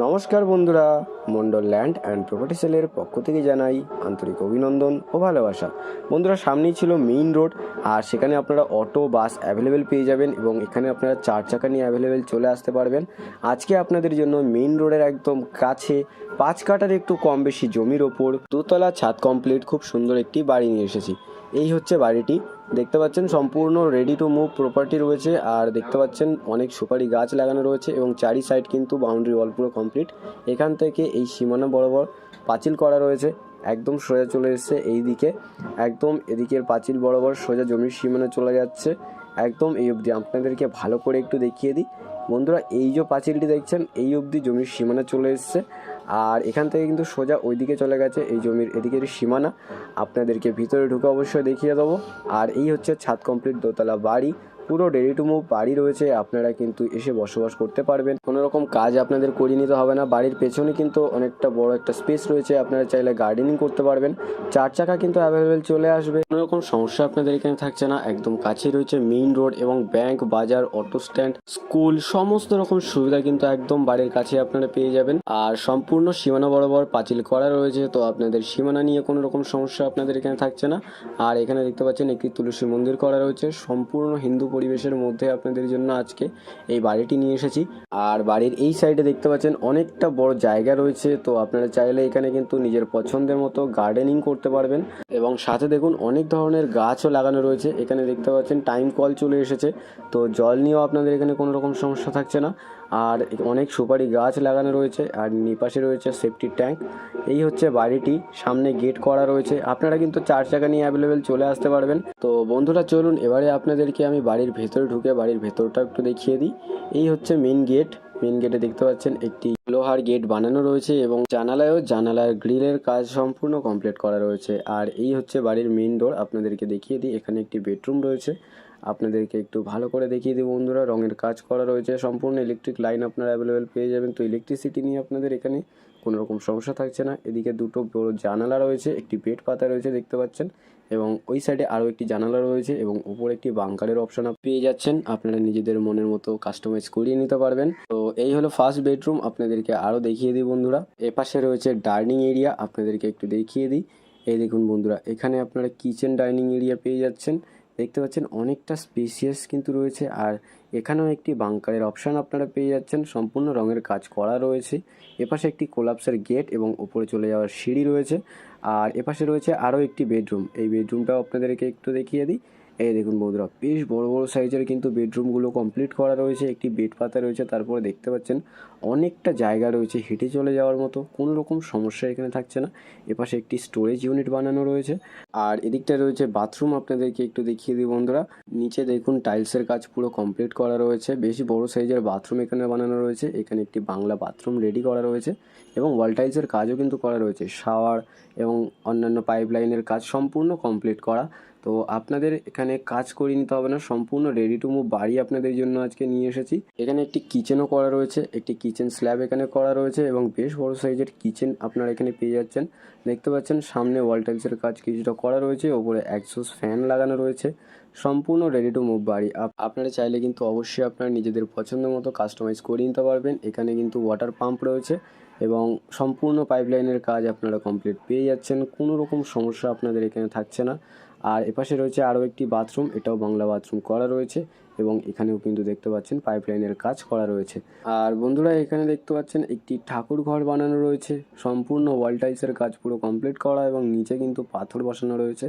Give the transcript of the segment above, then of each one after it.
নমস্কার বন্ধুরা, Mondal land and property সেলের পক্ষ থেকে জানাই আন্তরিক অভিনন্দন ও ভালোবাসা। বন্ধুরা, সামনেই ছিল মেইন রোড, আর সেখানে আপনারা অটো বাস অ্যাভেলেবেল পেয়ে যাবেন এবং এখানে আপনারা 4 চাকা নিয়ে অ্যাভেলেবেল চলে আসতে পারবেন। আজকে আপনাদের জন্য মেইন রোডের একদম কাছে 5 কাঠার একটু কম বেশি জমির ওপর দোতলা ছাদ কমপ্লিট খুব সুন্দর একটি বাড়ি নিয়ে এসেছি। এই হচ্ছে বাড়িটি, দেখতে পাচ্ছেন সম্পূর্ণ রেডি টু মুভ প্রপার্টি রয়েছে। আর দেখতে পাচ্ছেন অনেক সুপারি গাছ লাগানো রয়েছে এবং চারি সাইড কিন্তু বাউন্ডারি ওয়াল পুরো কমপ্লিট। এখান থেকে এই সীমানা বরাবর পাঁচিল করা রয়েছে, একদম সোজা চলে এসছে এই দিকে, একদম এদিকের পাঁচিল বরাবর সোজা জমির সীমানা চলে যাচ্ছে একদম এই অবধি। আপনাদেরকে ভালো করে একটু দেখিয়ে দিই বন্ধুরা, এই যে পাঁচিলটি দেখছেন এই অবধি জমির সীমানা চলে এসছে, আর এখান থেকে কিন্তু সোজা ওইদিকে চলে গেছে এই জমির এদিকের সীমানা। আপনাদেরকে ভিতরে ঢুকে অবশ্যই দেখিয়ে দেবো। আর এই হচ্ছে ছাদ কমপ্লিট দোতলা বাড়ি, পুরো রেডি টু মুভ বাড়ি রয়েছে। আপনারা কিন্তু এসে বসবাস করতে পারবেন, কোনো রকম কাজ আপনাদের করিয়ে নিতে হবে না। বাড়ির পেছনে কিন্তু অনেকটা বড় একটা স্পেস রয়েছে, আপনারা চাইলে গার্ডেনিং করতে পারবেন। 4 চাকা কিন্তু অ্যাভেলেবেল চলে আসবে, কোনো রকম সমস্যা আপনাদের এখানে থাকছে না। একদম কাছে রয়েছে মেইন রোড এবং ব্যাংক, বাজার, অটো স্ট্যান্ড, স্কুল, সমস্ত রকম সুবিধা কিন্তু একদম বাড়ির কাছে আপনারা পেয়ে যাবেন। আর সম্পূর্ণ সীমানা বরাবর পাঁচিল করা রয়েছে, তো আপনাদের সীমানা নিয়ে কোনো রকম সমস্যা আপনাদের এখানে থাকছে না। আর এখানে দেখতে পাচ্ছেন একটি তুলসী মন্দির করা রয়েছে, সম্পূর্ণ হিন্দু পরিবেশের মধ্যে আপনাদের জন্য আজকে এই বাড়িটি নিয়ে এসেছি। আর বাড়ির এই সাইডে দেখতে পাচ্ছেন অনেকটা বড় জায়গা রয়েছে, তো আপনারা চাইলে এখানে কিন্তু নিজের পছন্দের মতো গার্ডেনিং করতে পারবেন। এবং সাথে দেখুন অনেক ধরনের গাছও লাগানো রয়েছে। এখানে দেখতে পাচ্ছেন টাইম কল চলে এসেছে, তো জল নিয়েও আপনাদের এখানে কোনো রকম সমস্যা থাকছে না। আর অনেক সুপারি গাছ লাগানো রয়েছে, আর নিপাশে রয়েছে সেফটি ট্যাঙ্ক। এই হচ্ছে বাড়িটি, সামনে গেট করা রয়েছে। আপনারা কিন্তু 4 চাকা নিয়ে অ্যাভেলেবেল চলে আসতে পারবেন। তো বন্ধুরা চলুন এবারে আপনাদেরকে আমি বাড়ির ভেতরে ঢুকে বাড়ির ভেতরটা একটু দেখিয়ে দিই। এই হচ্ছে মেন গেট। মেন গেটে দেখতে পাচ্ছেন একটি লোহার গেট বানানো রয়েছে এবং জানালার গ্রিলের কাজ সম্পূর্ণ কমপ্লিট করা রয়েছে। আর এই হচ্ছে বাড়ির মেন ডোর, আপনাদেরকে দেখিয়ে দিই। এখানে একটি বেডরুম রয়েছে, আপনাদেরকে একটু ভালো করে দেখিয়ে দিই বন্ধুরা। রঙের কাজ করা রয়েছে, সম্পূর্ণ ইলেকট্রিক লাইন আপনারা অ্যাভেলেবেল পেয়ে যাবেন। তো ইলেকট্রিসিটি নিয়ে আপনাদের এখানে কোনো রকম সমস্যা থাকছে না। এদিকে দুটো বড় জানালা রয়েছে, একটি বেড পাতা রয়েছে দেখতে পাচ্ছেন, এবং ওই সাইডে আরও একটি জানালা রয়েছে এবং উপরে একটি বাংকারের অপশন পেয়ে যাচ্ছেন। আপনারা নিজেদের মনের মতো কাস্টমাইজ করিয়ে নিতে পারবেন। তো এই হলো ফার্স্ট বেডরুম, আপনাদেরকে আরও দেখিয়ে দিই বন্ধুরা। এপাশে রয়েছে ডাইনিং এরিয়া, আপনাদেরকে একটু দেখিয়ে দিই। এই দেখুন বন্ধুরা, এখানে আপনারা কিচেন ডাইনিং এরিয়া পেয়ে যাচ্ছেন, দেখতে পাচ্ছেন অনেকটা স্পেসিয়াস কিন্তু রয়েছে। আর এখানেও একটি বাংকারের অপশান আপনারা পেয়ে যাচ্ছেন, সম্পূর্ণ রঙের কাজ করা রয়েছে। এপাশে একটি কোলাপসের গেট এবং উপরে চলে যাওয়ার সিঁড়ি রয়েছে। আর এপাশে রয়েছে আরও একটি বেডরুম, এই বেডরুমটাও আপনাদেরকে একটু দেখিয়ে দিই। এই দেখুন বন্ধুরা, বেশ বড় বড় সাইজের কিন্তু বেডরুমগুলো কমপ্লিট করা রয়েছে। একটি বেড পাতা রয়েছে, তারপরে দেখতে পাচ্ছেন অনেকটা জায়গা রয়েছে হেঁটে চলে যাওয়ার মতো, কোনো রকম সমস্যা এখানে থাকছে না। এপাশে একটি স্টোরেজ ইউনিট বানানো রয়েছে। আর এদিকটা রয়েছে বাথরুম, আপনাদেরকে একটু দেখিয়ে দিই বন্ধুরা। নিচে দেখুন টাইলসের কাজ পুরো কমপ্লিট করা রয়েছে, বেশি বড় সাইজের বাথরুম এখানে বানানো রয়েছে। এখানে একটি বাংলা বাথরুম রেডি করা রয়েছে এবং ওয়াল টাইলসের কাজও কিন্তু করা রয়েছে। শাওয়ার এবং অন্যান্য পাইপ লাইনের কাজ সম্পূর্ণ কমপ্লিট করা। তো আপনাদের এখানে কাজ করিয়ে নিতে হবে না, সম্পূর্ণ রেডি টু মুভ বাড়ি আপনাদের জন্য আজকে নিয়ে এসেছি। এখানে একটি কিচেনও করা রয়েছে, একটি কিচেন স্ল্যাব এখানে করা রয়েছে এবং বেশ বড় সাইজের কিচেন আপনারা এখানে পেয়ে যাচ্ছেন। দেখতে পাচ্ছেন সামনে ওয়াল টাইলসের কাজ কিছুটা করা রয়েছে, ওপরে এক্সস্ট ফ্যান লাগানো রয়েছে, সম্পূর্ণ রেডি টু মুভ বাড়ি। আপনারা চাইলে কিন্তু অবশ্যই আপনারা নিজেদের পছন্দ মতো কাস্টমাইজ করে নিতে পারবেন। এখানে কিন্তু ওয়াটার পাম্প রয়েছে এবং সম্পূর্ণ পাইপলাইনের কাজ আপনারা কমপ্লিট পেয়ে যাচ্ছেন, কোনো রকম সমস্যা আপনাদের এখানে থাকছে না। আর এপাশে রয়েছে আরও একটি বাথরুম, এটাও বাংলা বাথরুম করা রয়েছে এবং এখানেও কিন্তু দেখতে পাচ্ছেন পাইপলাইনের কাজ করা রয়েছে। আর বন্ধুরা এখানে দেখতে পাচ্ছেন একটি ঠাকুর ঘর বানানো রয়েছে, সম্পূর্ণ ওয়াল টাইলসের কাজ পুরো কমপ্লিট করা এবং নিচে কিন্তু পাথর বসানো রয়েছে।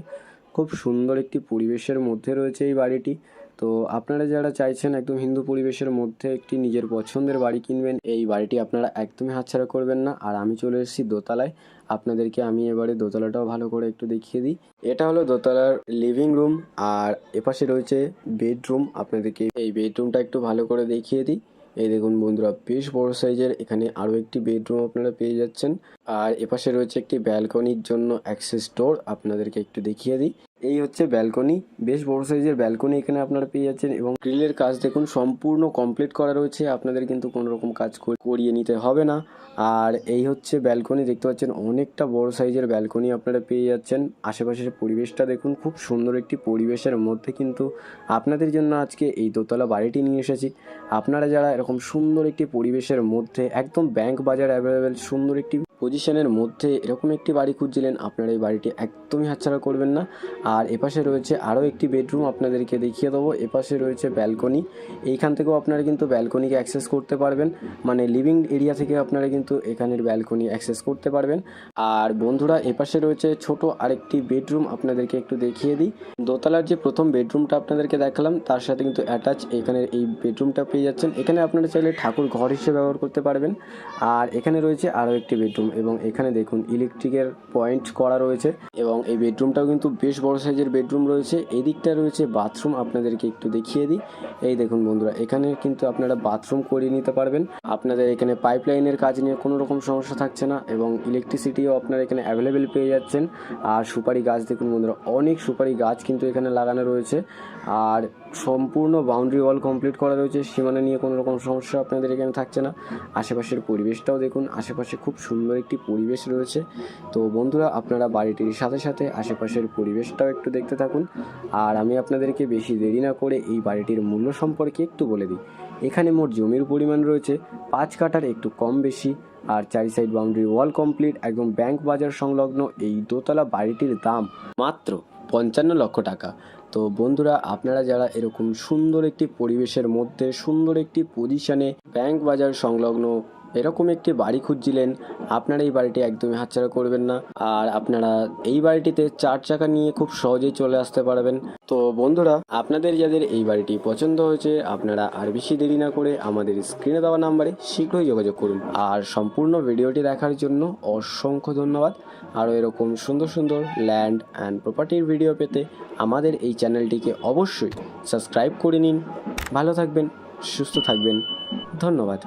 খুব সুন্দর একটি পরিবেশের মধ্যে রয়েছে এই বাড়িটি। তো আপনারা যারা চাইছেন একদম হিন্দু পরিবেশের মধ্যে একটি নিজের পছন্দের বাড়ি কিনবেন, এই বাড়িটি আপনারা একদমই হাতছাড়া করবেন না। আর আমি চলে এসেছি দোতলায়, আপনাদেরকে আমি এবারে দোতলাটাও ভালো করে একটু দেখিয়ে দিই। এটা হলো দোতলার লিভিং রুম, আর এপাশে রয়েছে বেডরুম, আপনাদেরকে এই বেডরুমটা একটু ভালো করে দেখিয়ে দিই। এই দেখুন বন্ধুরা, বেশ বড় সাইজের এখানে আরও একটি বেডরুম আপনারা পেয়ে যাচ্ছেন। আর এপাশে রয়েছে একটি ব্যালকনির জন্য অ্যাক্সেস ডোর, আপনাদেরকে একটু দেখিয়ে দিই। এই হচ্ছে ব্যালকনি, বেশ বড় সাইজের ব্যালকনি এখানে আপনারা পেয়ে যাচ্ছেন এবং গ্রিলের কাজ দেখুন সম্পূর্ণ কমপ্লিট করা রয়েছে, আপনাদের কিন্তু কোনো রকম কাজ করিয়ে নিতে হবে না। আর এই হচ্ছে ব্যালকনি, দেখতে পাচ্ছেন অনেকটা বড় সাইজের ব্যালকনি আপনারা পেয়ে যাচ্ছেন। আশেপাশের পরিবেশটা দেখুন, খুব সুন্দর একটি পরিবেশের মধ্যে কিন্তু আপনাদের জন্য আজকে এই দোতলা বাড়িটি নিয়ে এসেছি। আপনারা যারা এরকম সুন্দর একটি পরিবেশের মধ্যে একদম ব্যাংক বাজার অ্যাভেলেবেল সুন্দর একটি পজিশনের মধ্যে এরকম একটি বাড়ি খুঁজছিলেন, আপনারা এই বাড়িটি একদমই হাতছাড়া করবেন না। আর এপাশে রয়েছে আরও একটি বেডরুম, আপনাদেরকে দেখিয়ে দেবো। এপাশে রয়েছে ব্যালকনি, এইখান থেকেও আপনারা কিন্তু ব্যালকনিকে অ্যাক্সেস করতে পারবেন, মানে লিভিং এরিয়া থেকে আপনারা কিন্তু এখানের ব্যালকনি অ্যাক্সেস করতে পারবেন। আর বন্ধুরা এপাশে রয়েছে ছোট আরেকটি বেডরুম, আপনাদেরকে একটু দেখিয়ে দিই। দোতলার যে প্রথম বেডরুমটা আপনাদেরকে দেখালাম তার সাথে কিন্তু অ্যাটাচ এখানের এই বেডরুমটা পেয়ে যাচ্ছেন। এখানে আপনারা চাইলে ঠাকুর ঘর হিসেবে ব্যবহার করতে পারবেন। আর এখানে রয়েছে আরও একটি বেডরুম এবং এখানে দেখুন ইলেকট্রিকের পয়েন্ট করা রয়েছে এবং এই বেডরুমটাও কিন্তু বেশ বড় সাইজের বেডরুম রয়েছে। এই দিকটা রয়েছে বাথরুম, আপনাদেরকে একটু দেখিয়ে দিই। এই দেখুন বন্ধুরা, এখানে কিন্তু আপনারা বাথরুম করিয়ে নিতে পারবেন, আপনাদের এখানে পাইপলাইনের কাজ নিয়ে কোনো রকম সমস্যা থাকছে না এবং ইলেকট্রিসিটিও আপনারা এখানে অ্যাভেলেবেল পেয়ে যাচ্ছেন। আর সুপারি গাছ দেখুন বন্ধুরা, অনেক সুপারি গাছ কিন্তু এখানে লাগানো রয়েছে আর সম্পূর্ণ বাউন্ডারি ওয়াল কমপ্লিট করা রয়েছে, সীমানা নিয়ে কোনো রকম সমস্যা আপনাদের এখানে থাকছে না। আশেপাশের পরিবেশটাও দেখুন, আশেপাশে খুব সুন্দর একটি পরিবেশ রয়েছে। তো বন্ধুরা আপনারা বাড়িটির সাথে সাথে আশেপাশের পরিবেশটাও একটু দেখতে থাকুন। আর আমি আপনাদেরকে বেশি দেরি না করে এই বাড়িটির মূল্য সম্পর্কে একটু বলে দিই। এখানে মোট জমির পরিমাণ রয়েছে 5 কাঠার একটু কম বেশি, আর 4 সাইড বাউন্ডারি ওয়াল কমপ্লিট, একদম ব্যাংক বাজার সংলগ্ন এই দোতলা বাড়িটির দাম মাত্র 55 লক্ষ টাকা। তো বন্ধুরা আপনারা যারা এরকম সুন্দর একটি পরিবেশের মধ্যে সুন্দর একটি পজিশনে ব্যাংক বাজার সংলগ্ন এরকম একটি বাড়ি খুঁজছিলেন, আপনারা এই বাড়িটি একদমই হাতছাড়া করবেন না। আর আপনারা এই বাড়িটিতে 4 চাকা নিয়ে খুব সহজেই চলে আসতে পারবেন। তো বন্ধুরা আপনাদের যাদের এই বাড়িটি পছন্দ হয়েছে, আপনারা আর বেশি দেরি না করে আমাদের স্ক্রিনে দেওয়া নাম্বারে শীঘ্রই যোগাযোগ করুন। আর সম্পূর্ণ ভিডিওটি দেখার জন্য অসংখ্য ধন্যবাদ। আরও এরকম সুন্দর সুন্দর ল্যান্ড অ্যান্ড প্রপার্টির ভিডিও পেতে আমাদের এই চ্যানেলটিকে অবশ্যই সাবস্ক্রাইব করে নিন। ভালো থাকবেন, সুস্থ থাকবেন, ধন্যবাদ।